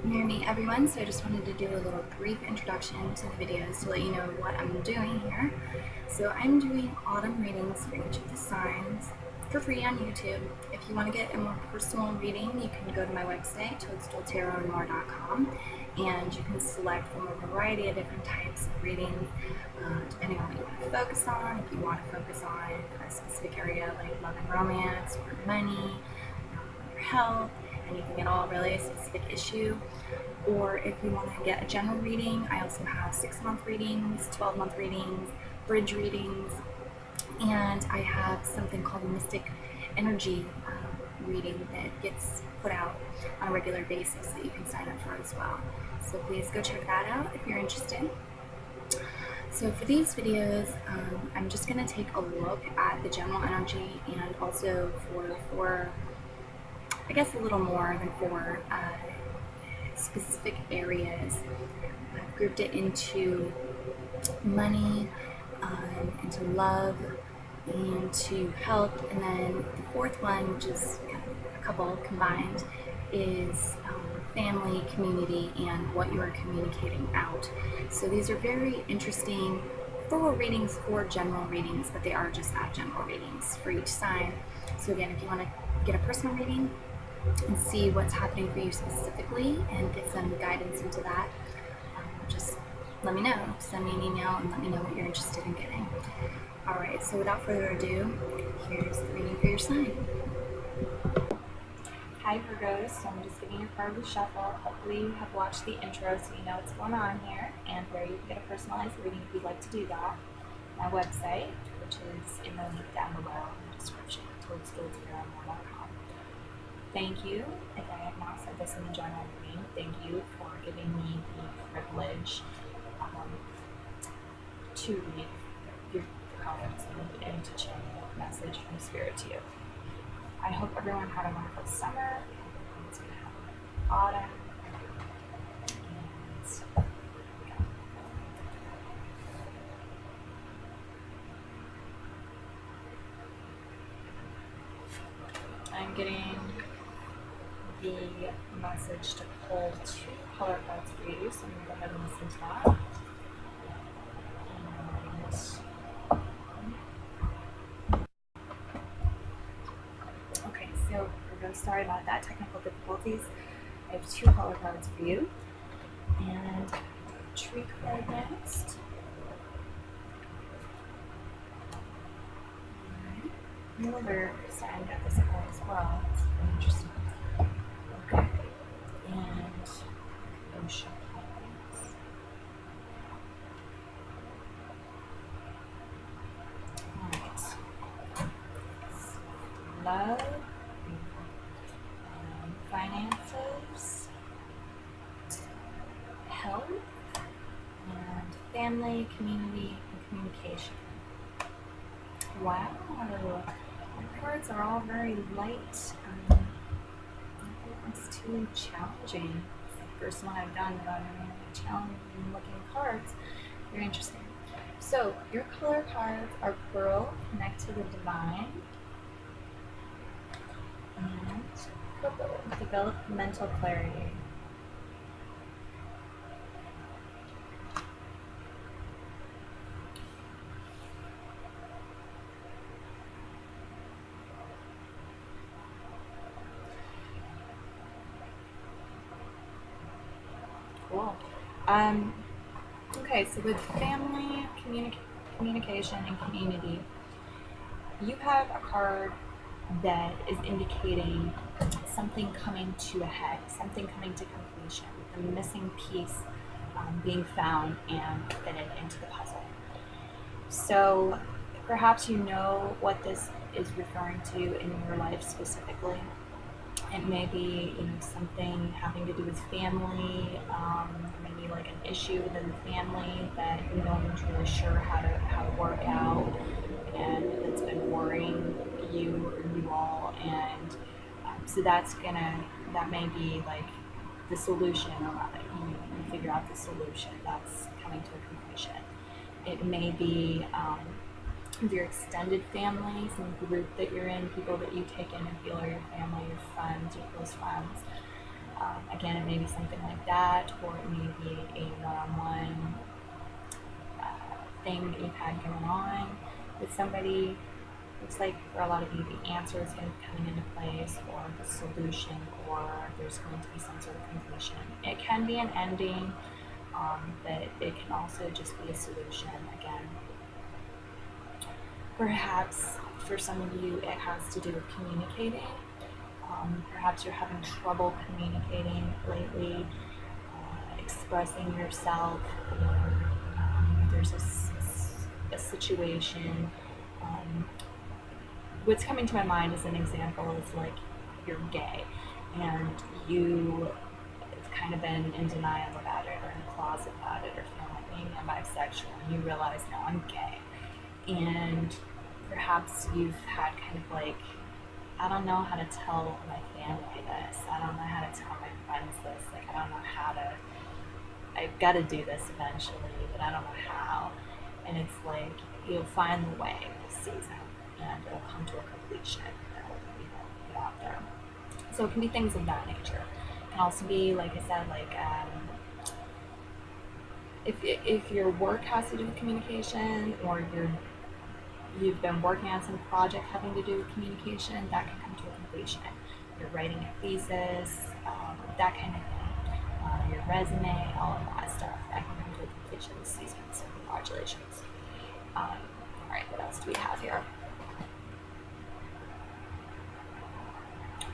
Near me everyone, so I just wanted to do a little brief introduction to the videos to let you know what I'm doing here. So I'm doing autumn readings for each of the signs for free on YouTube. If you want to get a more personal reading, you can go to my website, toadstooltarotandmore.com, and you can select from a variety of different types of readings, depending on what you want to focus on. If you want to focus on a specific area like love and romance, or money, your health, anything at all, really, a specific issue. Or if you want to get a general reading, I also have 6-month readings, 12-month readings, bridge readings, and I have something called a mystic energy reading that gets put out on a regular basis that you can sign up for as well. So please go check that out if you're interested. So for these videos, I'm just going to take a look at the general energy, and also for I guess a little more than four specific areas. I've grouped it into money, into love, into health, and then the fourth one, which is kind of a couple combined, is family, community, and what you are communicating out. So these are very interesting thorough readings for general readings, but they are just that, general readings for each sign. So again, if you want to get a personal reading and see what's happening for you specifically and get some guidance into that, just let me know. Send me an email and let me know what you're interested in getting. Alright, so without further ado, here's the reading for your sign. Hi Virgos, so I'm just giving you a card shuffle. Hopefully you have watched the intro so you know what's going on here and where you can get a personalized reading if you'd like to do that. My website, which is in the link down below in the description, toadstooltarotandmore.com. Thank you. If I have not said this in the general reading, thank you for giving me the privilege to read your comments and to channel a message from Spirit to you. I hope everyone had a wonderful summer. Everyone's going to have an autumn. I'm getting the message to pull 2 color cards for you, so I'm going to go ahead and listen to that. Okay, so we're going to sorry about that, technical difficulties. I have 2 color cards for you, and tree card next. Another sign got this card as well. It's very interesting. Okay, and ocean cards. Alright. Love, finances, health, and family, community, and communication. Wow, the cards are all very light. It's too challenging. It's the first one I've done about any challenging looking cards. Very interesting. So your color cards are Pearl, Connect to the Divine, and Purple, Develop Mental Clarity. Cool. Okay, so with family, communication, and community, you have a card that is indicating something coming to a head, something coming to completion, the missing piece being found and fitted into the puzzle. So perhaps you know what this is referring to in your life specifically. It may be, something having to do with family, maybe like an issue within the family that no one's really sure how to work out, and it's been worrying you or you all, and so that may be like the solution, or you figure out the solution that's coming to a completion. It may be with your extended family, some group that you're in, people that you take in and feel are your family, your friends, your close friends. Again, it may be something like that, or it may be a one-on-one thing that you've had going on with somebody. Looks like for a lot of you, the answer is going to be coming into place, or the solution, or there's going to be some sort of completion. It can be an ending, but it can also just be a solution. Again, perhaps for some of you, it has to do with communicating. Perhaps you're having trouble communicating lately, expressing yourself, or there's a situation. What's coming to my mind as an example is like you're gay and you have kind of been in denial about it, or in the closet about it, or feeling like maybe I'm bisexual, and you realize now I'm gay. And perhaps you've had kind of like, I don't know how to tell my family this, I don't know how to tell my friends this, like I don't know how to, I've got to do this eventually, but I don't know how. And it's like you'll find the way this season, and it'll come to a completion. It'll, get out there. So it can be things of that nature. It can also be, like I said, like if your work has to do with communication, or you've been working on some project having to do with communication, that can come to a completion. You're writing a thesis, that kind of thing. Your resume, all of that stuff, that can come to a completion this season. So congratulations. All right, what else do we have here?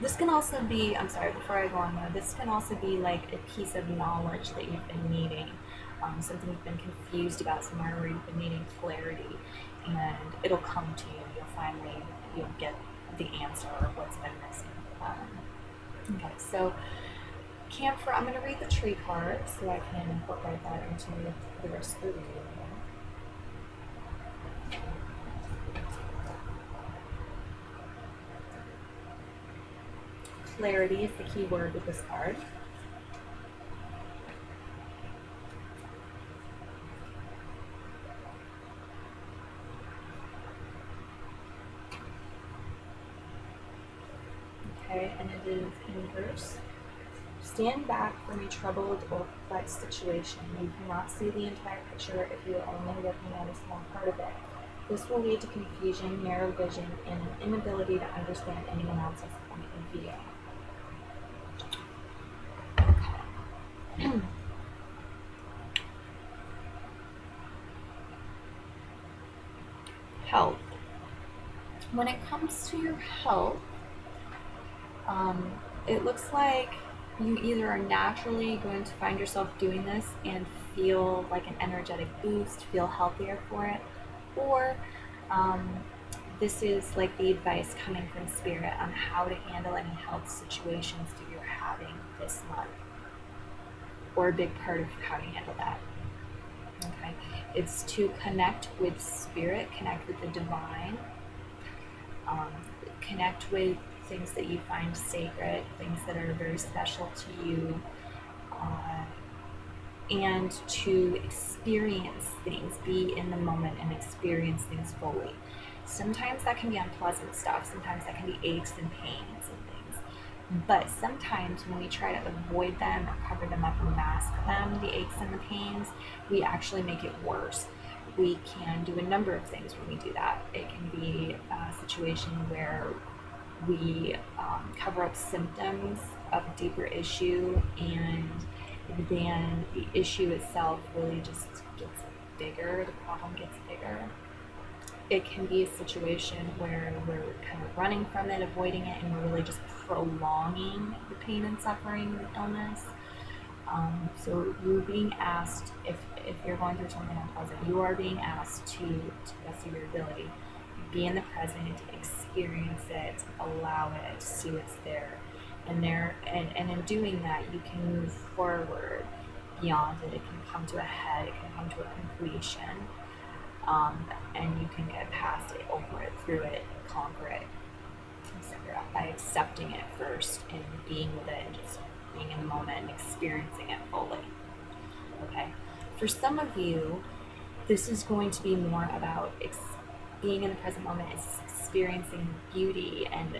This can also be, I'm sorry, before I go on though, this can also be like a piece of knowledge that you've been needing, something you've been confused about, somewhere where you've been needing clarity, and it'll come to you. You'll get the answer of what's been missing. Okay, so I'm going to read the tree card so I can incorporate that into the rest of the video. Clarity is the key word with this card. Okay, and it is in verse. Stand back from a troubled or perplexed situation. You cannot see the entire picture if you are only looking at a small part of it. This will lead to confusion, narrow vision, and an inability to understand anyone else's point of view. Okay. Health. When it comes to your health, it looks like you either are naturally going to find yourself doing this and feel like an energetic boost, feel healthier for it, or this is like the advice coming from Spirit on how to handle any health situations that you're having this month, or a big part of how to handle that. Okay, it's to connect with Spirit, connect with the divine, connect with things that you find sacred, things that are very special to you, and to experience things, be in the moment and experience things fully. Sometimes that can be unpleasant stuff, sometimes that can be aches and pains and things, but sometimes when we try to avoid them or cover them up and mask them, the aches and the pains, we actually make it worse. We can do a number of things when we do that. It can be a situation where we cover up symptoms of a deeper issue, and then the issue itself really just gets bigger, the problem gets bigger. It can be a situation where we're kind of running from it, avoiding it, and we're really just prolonging the pain and suffering, the illness. So you're being asked, if you're going through something unpleasant, you are being asked to the best of your ability, be in the present, experience it, allow it, see what's there. And in doing that, you can move forward beyond it. It can come to a head, it can come to a completion, and you can get past it, over it, through it, conquer it, etc. by accepting it first and being with it and just being in the moment and experiencing it fully. Okay, for some of you, this is going to be more about being in the present moment, is experiencing beauty and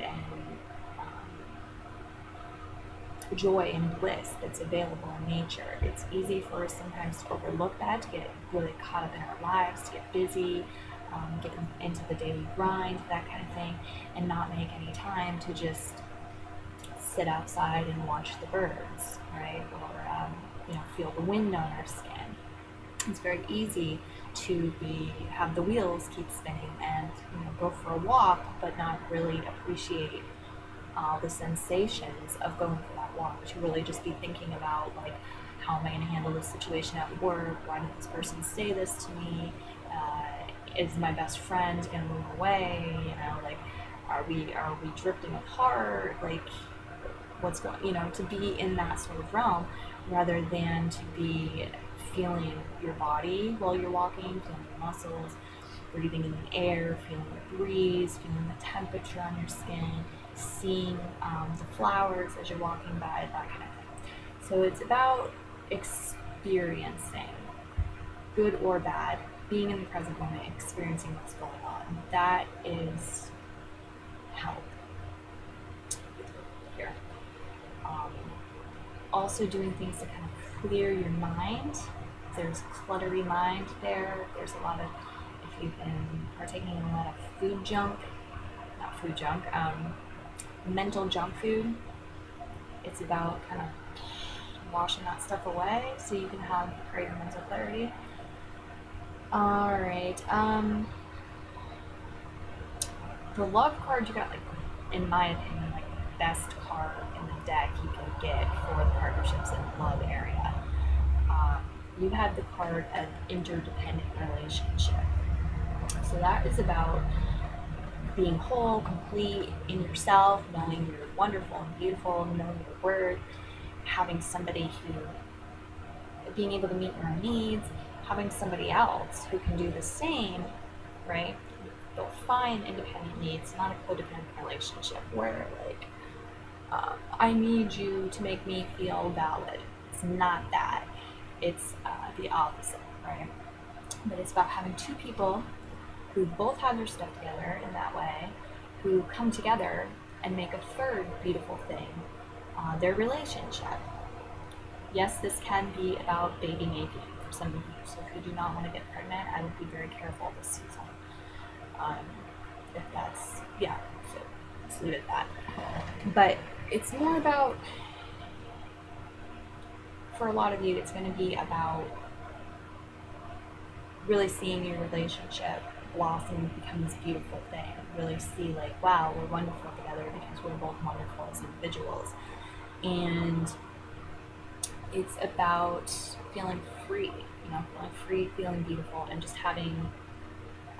joy and bliss that's available in nature. It's easy for us sometimes to overlook that, to get really caught up in our lives, to get busy, get into the daily grind, that kind of thing, and not make any time to just sit outside and watch the birds, right? Or feel the wind on our skin. It's very easy to have the wheels keep spinning and go for a walk, but not really appreciate the sensations of going for that walk. To really just be thinking about, like, how am I going to handle this situation at work? Why did this person say this to me? Is my best friend going to move away? Like, are we drifting apart? Like, what's going, to be in that sort of realm, rather than to be feeling your body while you're walking, feeling your muscles, breathing in the air, feeling the breeze, feeling the temperature on your skin, seeing the flowers as you're walking by, that kind of thing. So it's about experiencing, good or bad, being in the present moment, experiencing what's going on. That is help here. Also doing things to kind of clear your mind. There's cluttery mind there. There's a lot of, if you've been partaking in a lot of mental junk food, it's about kind of washing that stuff away so you can have greater mental clarity. All right. The love card you got, like, in my opinion, like the best card in the deck you can get for the partnerships and love area. You had the card of interdependent relationship. So that is about being whole, complete in yourself, knowing you're wonderful and beautiful, knowing your worth, having somebody being able to meet your own needs, having somebody else who can do the same, right? They'll find independent needs, not a codependent relationship where, like, I need you to make me feel valid. It's not that. It's the opposite, right? But it's about having two people who both have their stuff together in that way, who come together and make a third beautiful thing, their relationship. Yes, this can be about baby making for some of you. So if you do not want to get pregnant, I would be very careful this season. If that's, so let's leave it at that. But it's more about, for a lot of you, it's going to be about really seeing your relationship blossom and become this beautiful thing. Really see, like, wow, we're wonderful together because we're both wonderful as individuals. And it's about feeling free, feeling beautiful, and just having,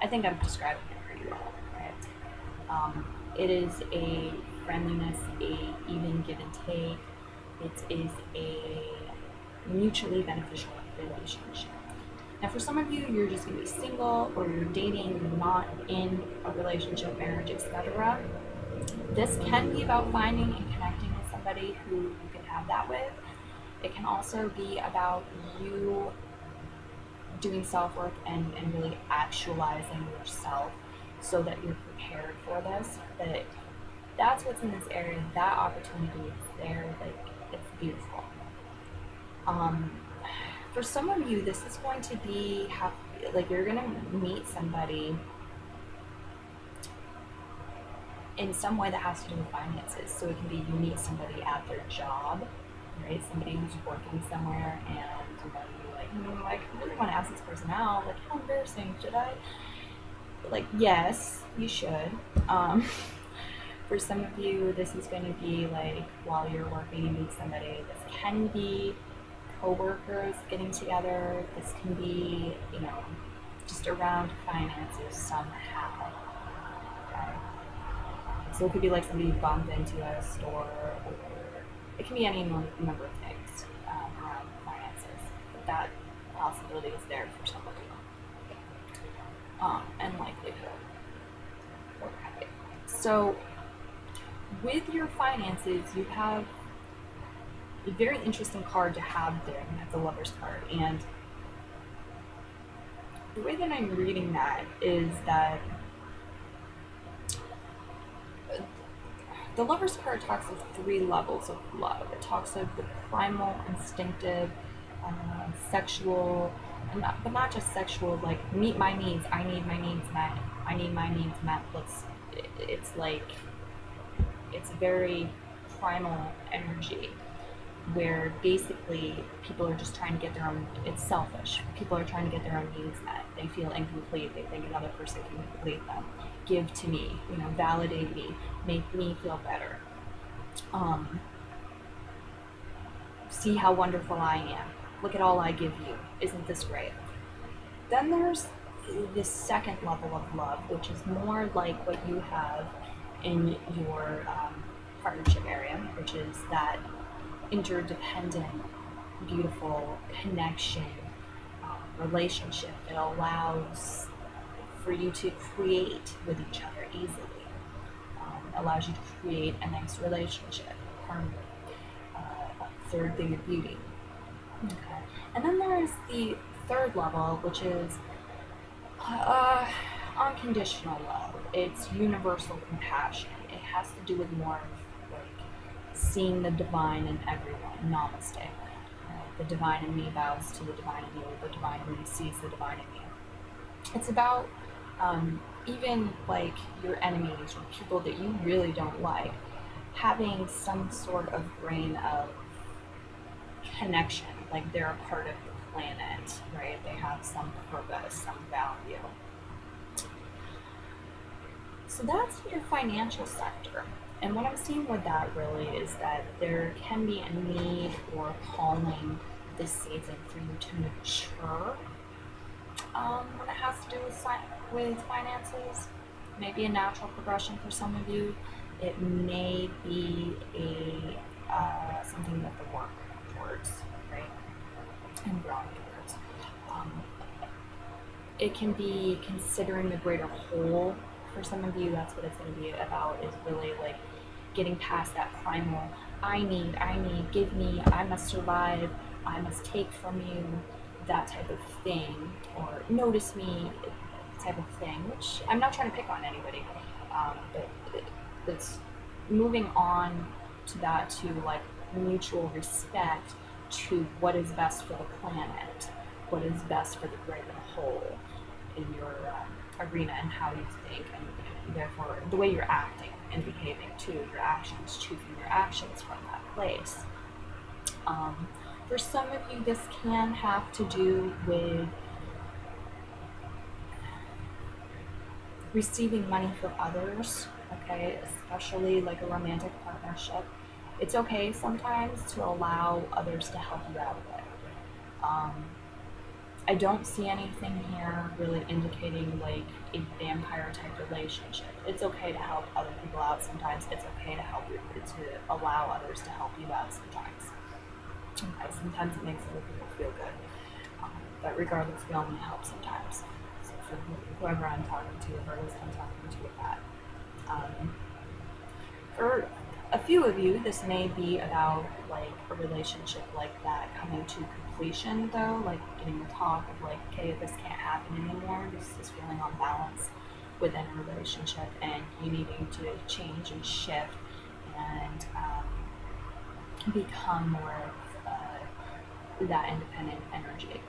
I think I'm describing it pretty well, right? It is a friendliness, a even give and take. It is a mutually beneficial relationship. Now, for some of you, you're just going to be single, or you're dating, you're not in a relationship, marriage, etc. This can be about finding and connecting with somebody who you can have that with. It can also be about you doing self-work and really actualizing yourself so that you're prepared for this. But that's what's in this area. That opportunity is there. Like, it's beautiful. For some of you, this is going to be you're going to meet somebody in some way that has to do with finances. So it can be you meet somebody at their job, right? Somebody who's working somewhere, and you're like, I really want to ask this person out. Like, how embarrassing, should I? Like, yes, you should. For some of you, this is going to be like while you're working, you meet somebody. This can be co-workers getting together. This can be, just around finances somehow. Okay? So it could be like somebody you bumped into at a store, or it can be any number of things around finances. But that possibility is there for some of you. And likelihood. Okay. So with your finances, you have a very interesting card to have there. You have the Lover's card, and the way that I'm reading that is that The Lover's card talks of three levels of love. It talks of the primal, instinctive, sexual, but not just sexual, like meet my needs. I need my needs met. I need my needs met. It's like, it's very primal energy where basically people are just trying to get their own, it's selfish. People are trying to get their own needs met. They feel incomplete. They think another person can complete them. Give to me, validate me, make me feel better. Um, See how wonderful I am. Look at all I give you. Isn't this great? Then there's this second level of love, which is more like what you have in your partnership area, which is that interdependent, beautiful connection, relationship that allows for you to create with each other easily, allows you to create a nice relationship, harmony, third thing of beauty. Okay. And then there is the third level, which is unconditional love. It's universal compassion. It has to do with more of like seeing the divine in everyone. Namaste. The divine in me bows to the divine in you. The divine in me sees the divine in you. It's about even like your enemies or people that you really don't like having some sort of grain of connection, like they're a part of the planet, right? They have some purpose, some value. So that's your financial sector. And what I'm seeing with that really is that there can be a need or calling this season for you to mature when it has to do with finances. Maybe a natural progression for some of you. It may be a something that the work towards, right? And growing towards. It can be considering the greater whole. For some of you, that's what it's going to be about, is really like getting past that primal, I need, give me, I must survive, I must take from you, that type of thing, or notice me type of thing, which I'm not trying to pick on anybody, but it's moving on to that, to like mutual respect to what is best for the planet, what is best for the greater whole in your arena, and how you think, and therefore the way you're acting and behaving too, your actions, choosing your actions from that place. For some of you, this can have to do with receiving money from others, okay, especially like a romantic partnership. It's okay sometimes to allow others to help you out with it. I don't see anything here really indicating like a vampire type relationship. It's okay to help other people out sometimes. It's okay to to allow others to help you out sometimes. Okay, sometimes it makes other people feel good. But regardless, we all need help sometimes. So for whoever I'm talking to, whoever I'm talking to with that. For a few of you, this may be about like a relationship like that coming to completion, though, like getting the talk of like, okay, this can't happen anymore. This is feeling unbalanced within a relationship, and you needing to change and shift and become more of that independent energy.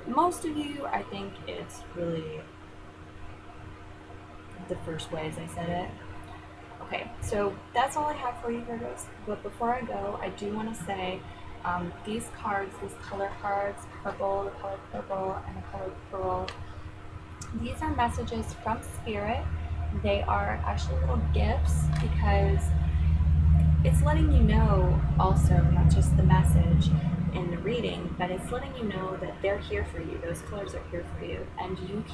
For most of you, I think it's really the first way, as I said it. Okay, so that's all I have for you, Virgos. But before I go, I do want to say these cards, these color cards, purple, the color purple, and the color pearl, these are messages from Spirit. They are actually little gifts, because it's letting you know also, not just the message in the reading, but it's letting you know that they're here for you. Those colors are here for you, and you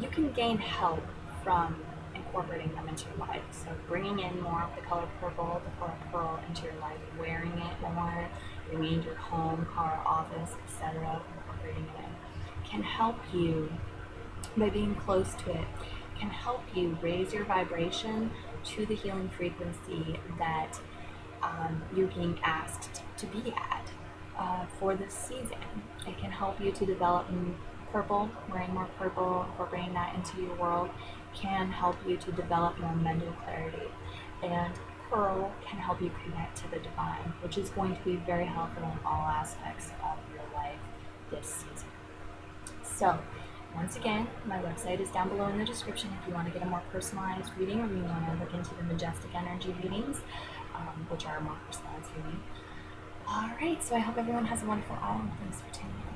can gain help from incorporating them into your life. So bringing in more of the color purple, the color pearl into your life, wearing it more, maybe in your home, car, office, etc., incorporating it in, can help you, by being close to it, can help you raise your vibration to the healing frequency that you're being asked to be at for this season. It can help you to develop purple, wearing more purple, incorporating that into your world, can help you to develop more mental clarity. And Pearl can help you connect to the divine, which is going to be very helpful in all aspects of your life this season. So, once again, my website is down below in the description if you want to get a more personalized reading or you want to look into the majestic energy readings, which are a more personalized reading. Alright, so I hope everyone has a wonderful autumn. Thanks for tuning in.